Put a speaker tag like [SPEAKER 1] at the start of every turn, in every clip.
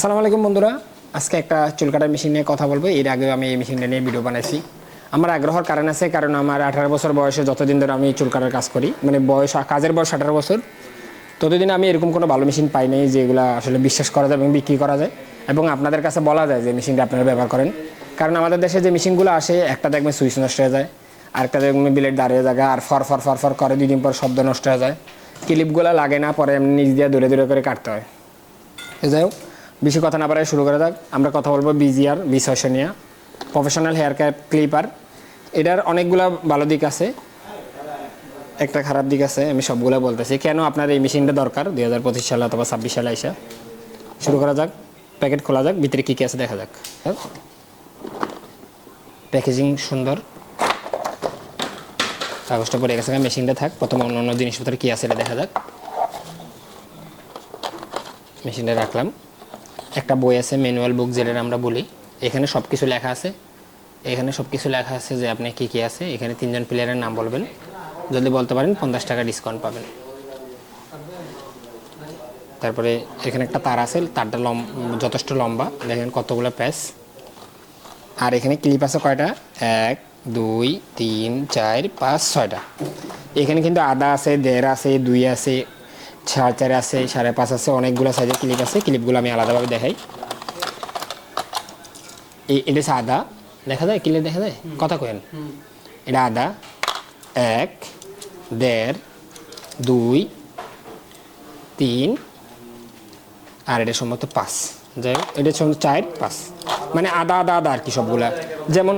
[SPEAKER 1] আসসালামু আলাইকুম বন্ধুরা, আজকে একটা চুল কাটার মেশিন নিয়ে কথা বলবো। এর আগে আমি এই মেশিনটা নিয়ে ভিডিও বানাইছি। আমার আগ্রহের কারণ আছে, কারণ আমার 18 বছর বয়সে যতদিন ধরে আমি চুল কাটার কাজ করি, মানে কাজের বয়স 18 বছর, ততদিন আমি এরকম কোনো ভালো মেশিন পাই নাই যেগুলো আসলে বিশ্বাস করা যায় এবং বিক্রি করা যায় এবং আপনাদের কাছে বলা যায় যে মেশিনটা আপনারা ব্যবহার করেন। কারণ আমাদের দেশে যে মেশিনগুলো আসে, একটা দেখবেন সুইচ নষ্ট হয়ে যায়, আরেকটা দেখবেন ব্লেড দাঁড়িয়ে জায়গা আর ফর ফর ফর ফর করে 2 দিন পর শব্দ নষ্ট হয়ে যায়, ক্লিপগুলো লাগে না, পরে এমনি নিচ দিয়ে দূরে দূরে করে কাটতে হয়। যাই হোক, বেশি কথা না বাড়ায় শুরু করা যাক। আমরা কথা বলবো বিজিআর B600 নিয়ে, প্রফেশনাল হেয়ার ক্লিপার। এটার অনেকগুলো ভালো দিক আছে, একটা খারাপ দিক আছে, আমি সবগুলো বলতেছি কেন আপনার এই মেশিনটা দরকার 2025 সালে অথবা 26 সালে এসে। শুরু করা যাক, প্যাকেট খোলা যাক, ভিতরে কী কী আছে দেখা যাক। প্যাকেজিং সুন্দর, কাগজটা পরে গেছে, মেশিনটা থাক, প্রথমে অন্য অন্য জিনিসপত্র কী আছে এটা দেখা যাক। মেশিনটা রাখলাম, একটা বই আছে, ম্যানুয়াল বুক যেটা আমরা বলি। এখানে সব কিছু লেখা আছে, এখানে সব কিছু লেখা আছে যে আপনি কী কী আছে। এখানে 3 জন প্লেয়ারের নাম বলবেন, যদি বলতে পারেন 50 টাকা ডিসকাউন্ট পাবেন। তারপরে এখানে একটা তার আছে, তারটা যথেষ্ট লম্বা, দেখেন কতগুলো প্যাচ। আর এখানে ক্লিপ আছে কয়টা, 1 2 3 4 5 6টা। এখানে কিন্তু আদা আছে, 1.5 আছে, 2 আছে, 4.5 আছে, 5.5 আছে, অনেকগুলো সাইজের ক্লিপ আছে। ক্লিপগুলো আমি আলাদাভাবে দেখাই। এটা হচ্ছে আদা, দেখা যায় ক্লিপ, দেখা যায়, কথা কেন, এটা আদা 1 1.5 2 3 আর এটা সম্ভবত 5। যাই হোক, এটা 4 5, মানে আদা আদা আদা আর কি সবগুলা। যেমন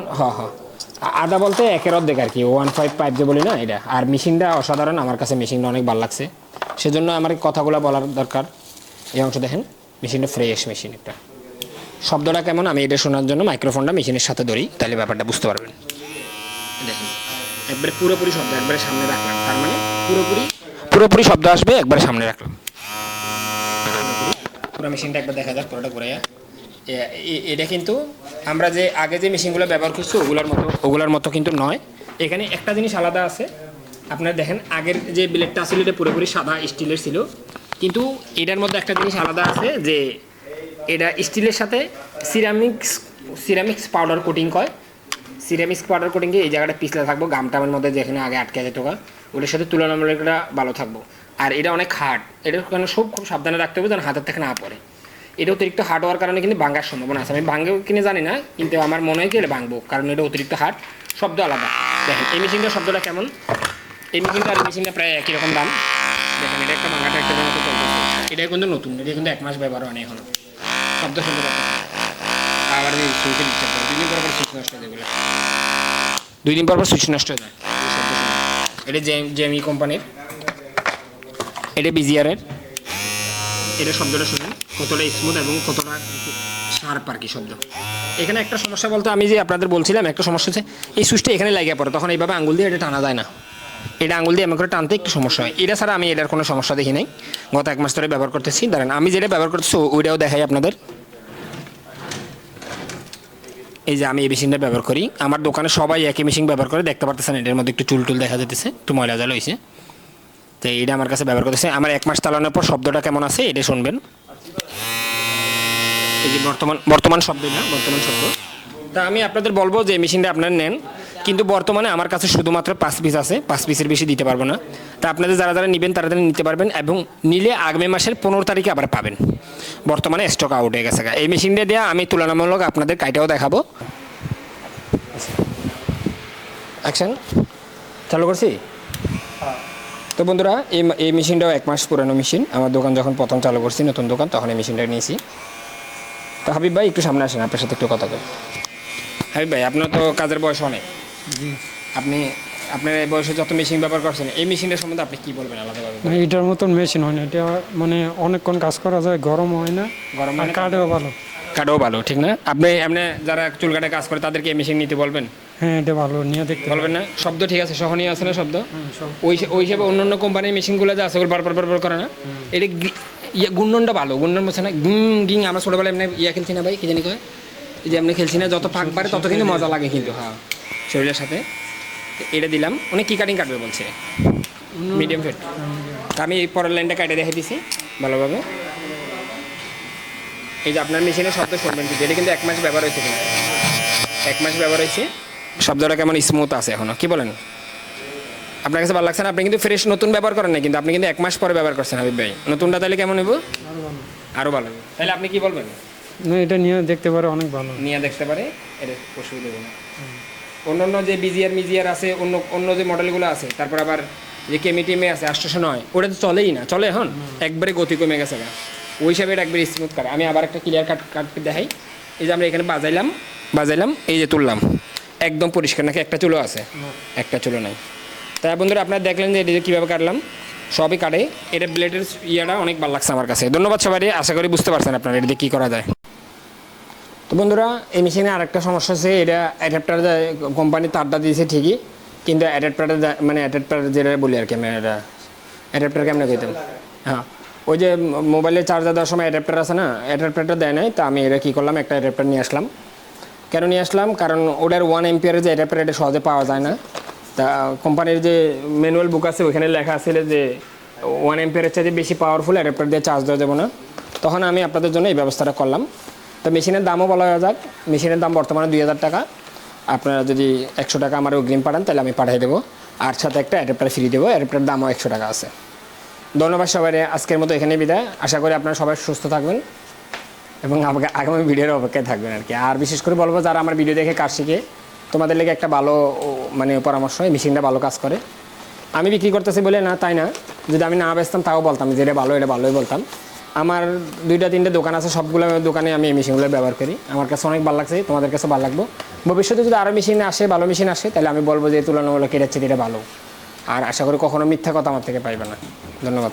[SPEAKER 1] আদা বলতে 1/2 অর্ধেক আর কি, 1.5 যে বলি না এটা। আর মেশিনটা অসাধারণ, আমার কাছে মেশিনটা অনেক ভালো লাগছে, সেজন্য আমার কথাগুলো বলার দরকার। এই অংশ দেখেন, মেশিনটা ফ্রেশ মেশিন। একটা শব্দটা কেমন, আমি এটা শোনার জন্য মাইক্রোফোনটা মেশিনের সাথে ধরি, তাহলে ব্যাপারটা বুঝতে পারবেন। দেখেন একবারে পুরোপুরি শব্দ একবারে সামনে রাখলাম, তার মানে পুরোপুরি শব্দ আসবে, একবারে সামনে রাখলাম। পুরো মেশিনটা একবার দেখা যাক পুরোটা ঘুরে। এটা কিন্তু আমরা যে আগে যে মেশিনগুলো ব্যবহার করছি ওগুলোর মতো কিন্তু নয়। এখানে একটা জিনিস আলাদা আছে, আপনারা দেখেন আগের যে ব্লেডটা ছিল এটা পুরোপুরি সাদা স্টিলের ছিল, কিন্তু এটার মধ্যে একটা জিনিস আলাদা আছে যে এটা স্টিলের সাথে সিরামিক্স পাউডার কোটিং হয়। সিরামিক্স পাউডার কোটিংয়ে এই জায়গাটা পিছলে থাকবো, গামটামের মধ্যে যেখানে আগে আটকে যেত, ওটার সাথে তুলনামূলক এটা ভালো থাকবো। আর এটা অনেক হার্ড, এটা কারণ খুব সাবধানে রাখতে হবে যেন হাতের থেকে না পড়ে। এটা অতিরিক্ত হার্ড হওয়ার কারণে কিন্তু ভাঙার সম্ভাবনা আছে। আমি ভাঙেও কিনে জানি না, কিন্তু আমার মনে হয় কি এটা ভাঙবো, কারণ এটা অতিরিক্ত হার্ড, শব্দ আলাদা। দেখেন এই মেশিনটার শব্দটা কেমন, এই মেশিনটা আর মেশিনটা প্রায় একই রকম দাম। দেখেন এটা একটা ভাঙাটা একটা মতো চলতেছে, এটা কিন্তু নতুন, এটা কিন্তু 1 মাস ব্যবহার হয়নি এখনো, শব্দ শুনতে পাচ্ছি। আবার সুইচে দিচ্ছে, 2 দিন পর সুইচ নষ্ট হয়ে যায়, 2 দিন পর সুইচ নষ্ট হয়ে যায়। এটা জেমি কোম্পানির, এটা বিজিআরের। এটা শব্দটা শুনুন কতটা স্মুথ এবং কতটা শার্প আর কি শব্দ। এখানে একটা সমস্যা বলতে আমি যে আপনাদের বলছিলাম, একটা সমস্যা হচ্ছে এই সুইচটা এখানে লাগিয়ে পড়ে, তখন এইভাবে আঙুল দিয়ে এটা টানা যায় না। এটা আঙুল দিয়ে এমন করে টানতে একটু সমস্যা হয়। এটা ছাড়া আমি এটার কোনো সমস্যা দেখি নাই, গত 1 মাস ধরে ব্যবহার করতেছি। দাঁড়ান আমি যেটা ব্যবহার করতেছি ওইটাও দেখাই আপনাদের। এই যে আমি এই মেশিনটা ব্যবহার করি, আমার দোকানে সবাই একই মেশিন ব্যবহার করে, দেখতে পারতেছেন এটার মধ্যে একটু চুল দেখা যেতেছে, একটু ময়লা জল হয়েছে। তো এইটা আমার কাছে ব্যবহার করতেছে। আমার 1 মাস চালানোর পর শব্দটা কেমন আছে এটা শুনবেন। এই যে বর্তমান শব্দ না, বর্তমান শব্দ। তা আমি আপনাদের বলবো যে মেশিনটা আপনারা নেন, কিন্তু বর্তমানে আমার কাছে শুধুমাত্র 5 পিস আছে, 5 পিসের বেশি দিতে পারবো না। তা আপনাদের যারা যারা নেবেন তারা নিতে পারবেন, এবং নিলে আগামী মাসের 15 তারিখে আবার পাবেন। বর্তমানে স্টক আউট হয়ে গেছে। এই মেশিনটা দিয়ে আমি তুলনামূলক আপনাদের কাইটাও দেখাবো। অ্যাকশন চালু করছি। তো বন্ধুরা, এই মেশিনটাও 1 মাস পুরানো মেশিন। আমার দোকান যখন প্রথম চালু করছি, নতুন দোকান, তখন এই মেশিনটা নিয়েছি। তো হাবিব ভাই একটু সামনে আসেন, আপনার সাথে একটু কথা বলি। হাবিব ভাই, আপনার তো কাজের বয়স অনেক, আপনার এই বয়সে যত মেশিন ব্যবহার করছেন, এই মেশিনটার সম্বন্ধে আপনি কী বলবেন আলাদাভাবে?
[SPEAKER 2] এটার মতন মেশিন হয় না, এটা মানে অনেকক্ষণ কাজ করা যায়, গরম হয় না,
[SPEAKER 1] গরম মানে
[SPEAKER 2] কাঠেও ভালো,
[SPEAKER 1] ঠিক না? আপনি যারা চুল কাটে কাজ করে তাদেরকে এই মেশিন নিতে বলবেন?
[SPEAKER 2] হ্যাঁ, এটা ভালো, নিয়ে দেখতে
[SPEAKER 1] বলবেন না? শব্দ ঠিক আছে, সহনীয় আছে না শব্দ? ওই হিসেবে অন্য কোম্পানির মেশিনগুলো যে আছে ওগুলো বারবার করে না, এটা গুণনটা ভালো, গুণন বলছে না, গিং। আমরা ছোটোবেলায় এমনি খেলছি না ভাই, কি জানি কয়, এই যে এমনি খেলছি না, যত ফাঁক পারে তত কিন্তু মজা লাগে কিন্তু, হ্যাঁ, শরীরের সাথে। এটা দিলাম, অনেক কি কাটিং কাটবে বলছে, মিডিয়াম ফিট। আমি এই পরের লাইনটা কাটে দেখে দিছি ভালোভাবে। এই যে আপনার মেশিনের শব্দ শুনবেন কিন্তু এটা কিন্তু 1 মাস ব্যবহার হয়েছে কিন্তু 1 মাস ব্যবহার হয়েছে শব্দটা কেমন স্মুথ আছে এখনো কি বলেন আপনার কাছে ভালো লাগছে না আপনি কিন্তু ফ্রেশ নতুন ব্যবহার করেন না কিন্তু আপনি কিন্তু 1 মাস পরে ব্যবহার করছেন হাবিব ভাই নতুনটা তাহলে কেমন নেব আরও ভালো তাহলে আপনি কি বলবেন
[SPEAKER 2] না এটা নিয়ে দেখতে পারে অনেক ভালো।
[SPEAKER 1] নিয়ে দেখতে পারে এটা অসুবিধা হবে না অন্য যে মিজিয়ার আছে অন্য যে মডেলগুলো আছে তারপর আবার যে কেমিটিমে আছে 809 ওটা তো চলেই না চলে এখন একবারে গতি কমে গেছে না ওই হিসাবে এটা একবারে স্মুথ করে আমি আবার একটা ক্লিয়ার কাট দেখাই এই যে আমরা এখানে বাজাইলাম এই যে তুললাম একদম পরিষ্কার নাকি একটা চুলো আছে একটা চুলো নাই তাই বন্ধুরা আপনারা দেখলেন যে এটা কীভাবে কাটলাম সবই কাটে এটা ব্লেডের ইয়াটা অনেক ভালো লাগছে আমার কাছে ধন্যবাদ সবাই আশা করি বুঝতে পারছেন আপনারা এটা দিয়ে কী করা যায় তো বন্ধুরা এই মেশিনে আরেকটা সমস্যা আছে এটা অ্যাডাপ্টার কোম্পানি তারটা দিয়েছে ঠিকই কিন্তু অ্যাডাপ্টার যেটা বলি আর কি আমি এটা অ্যাডাপ্টার কেমন কইতাম হ্যাঁ ওই যে মোবাইলের চার্জার দেওয়ার সময় অ্যাডাপ্টার আছে না অ্যাডাপ্টারটা দেয় নাই তা আমি এটা কী করলাম একটা অ্যাডাপ্টার নিয়ে আসলাম কেন নিয়ে আসলাম কারণ ওটার 1 এম্পিয়ারের যে অ্যাডাপ্টার এটা সহজে পাওয়া যায় না তা কোম্পানির যে ম্যানুয়াল বুক আছে ওইখানে লেখা আছে যে 1 এম্পিয়ারের চাইতে বেশি পাওয়ারফুল অ্যাডাপ্টার দিয়ে চার্জ দেওয়া যাবে না তখন আমি আপনাদের জন্য এই ব্যবস্থাটা করলাম তো মেশিনের দামও বলা যাক মেশিনের দাম বর্তমানে 2000 টাকা আপনারা যদি 100 টাকা আমার অগ্রিম পাঠান তাহলে আমি পাঠিয়ে দেবো আর সাথে একটা অ্যাডাপ্টার ফ্রি দেবো অ্যাডাপ্টার দামও 100 টাকা আছে ধন্যবাদ সবাই আজকের মতো এখানেই বিদায় আশা করি আপনারা সবাই সুস্থ থাকবেন এবং আমাকে আগামী ভিডিওর অপেক্ষায় থাকবেন আর কি আর বিশেষ করে বলবো যারা আমার ভিডিও দেখে কাজ শিখে তোমাদের লেগে একটা ভালো মানে পরামর্শ এই মেশিনটা ভালো কাজ করে আমি বিক্রি করতেছি বলে না তাই না যদি আমি না বেচতাম তাও বলতাম যে এটা ভালোই বলতাম আমার 2-3টে দোকান আছে সবগুলো দোকানে আমি এই মেশিনগুলো ব্যবহার করি আমার কাছে অনেক ভালো লাগছে তোমাদের কাছে ভালো লাগবে ভবিষ্যতে যদি আরও মেশিন আসে ভালো মেশিন আসে তাহলে আমি বলবো যে তুলনামূলক এটা হচ্ছে এটা ভালো আর আশা করি কখনো মিথ্যা কথা আমার থেকে পাইবে না ধন্যবাদ